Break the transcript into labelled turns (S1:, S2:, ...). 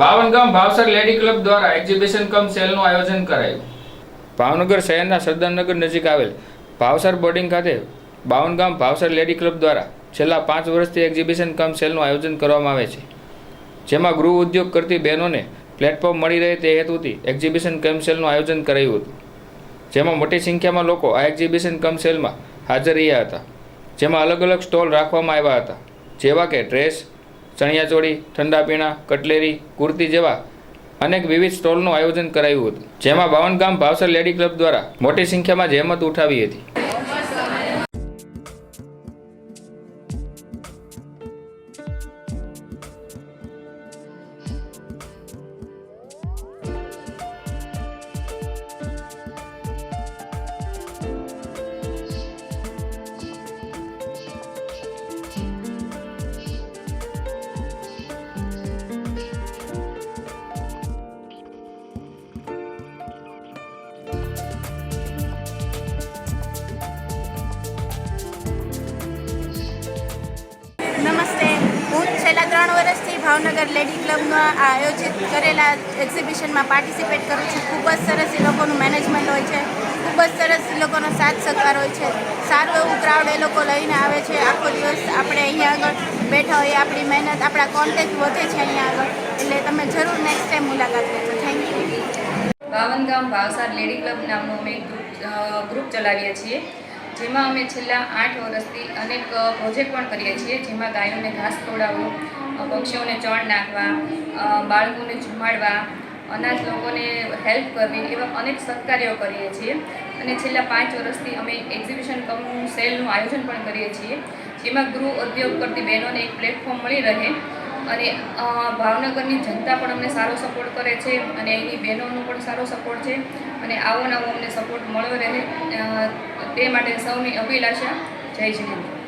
S1: Bavangam Bhavsar lady club દ્વારા exhibition કમ સેલનું આયોજન કરાયું। ભાવનગર શહેરના સરદારનગર નજીક આવેલ ભાવસર બોર્ડિંગ ખાતે બાવનગામ ભાવસર લેડી ક્લબ દ્વારા છેલ્લા 5 વર્ષથી એક્ઝિબિશન કમ સેલનું આયોજન કરવામાં આવે છે, જેમાં ગૃહ ઉદ્યોગ કરતી બહેનોને પ્લેટફોર્મ મળી રહે તે હેતુથી એક્ઝિબિશન કમ સેલનું આયોજન કરાયું હતું, જેમાં મોટી સંખ્યામાં લોકો આ એક્ઝિબિશન કમ સેલમાં હાજર રહ્યા હતા, જેમાં અલગ અલગ સ્ટોલ રાખવામાં આવ્યા હતા, જેવા કે ડ્રેસ, ચણિયાચોળી, ઠંડા પીણા, કટલેરી, કુર્તી જેવા અનેક વિવિધ સ્ટોલનું આયોજન કરાયું હતું, જેમાં બાવનગામ ભાવસર લેડી ક્લબ દ્વારા મોટી સંખ્યામાં જહેમત ઉઠાવી હતી।
S2: નમસ્તે, હું છેલ્લા 3 વર્ષથી ભાવનગર લેડી ક્લબમાં આયોજિત કરેલા એક્ઝિબિશનમાં પાર્ટિસિપેટ કરું છું। ખૂબ જ સરસ એ લોકોનું મેનેજમેન્ટ હોય છે, ખૂબ જ સરસ એ લોકોનો સાથ સહકાર હોય છે, સારું એવું ક્રાઉડ એ લોકો લઈને આવે છે। આખો દિવસ આપણે અહીંયા આગળ બેઠા હોઈએ, આપણી મહેનત, આપણા કોન્ટેક્ટ વધે છે અહીંયા આગળ, એટલે તમે જરૂર નેક્સ્ટ ટાઈમ મુલાકાત લેજો। Thank you.
S3: Bavangam Bhavsar lady club નામનું અમે ગ્રુપ ચલાવીએ છીએ, જેમાં અમે છેલ્લા 8 વર્ષથી અનેક પ્રોજેક્ટ પણ કરીએ છીએ, જેમાં ગાયોને ઘાસ ખવડાવવું, પક્ષીઓને ચણ નાખવા, બાળકોને જમાડવા, અનાથ લોકોને હેલ્પ કરવી, એવા અનેક સત્કાર્યો કરીએ છીએ। અને છેલ્લા 5 વર્ષથી અમે એક્ઝિબિશન કમ સેલનું આયોજન પણ કરીએ છીએ, જેમાં ગૃહ ઉદ્યોગ કરતી બહેનોને એક પ્લેટફોર્મ મળી રહે અને ભાવનગરની જનતા પણ અમને સારો સપોર્ટ કરે છે અને અહીંની બહેનોનો પણ સારો સપોર્ટ છે અને આવો નવો અમને સપોર્ટ મળ્યો રહે તે માટે સૌની અભિલાષા। જય શ્રી હિન્દ।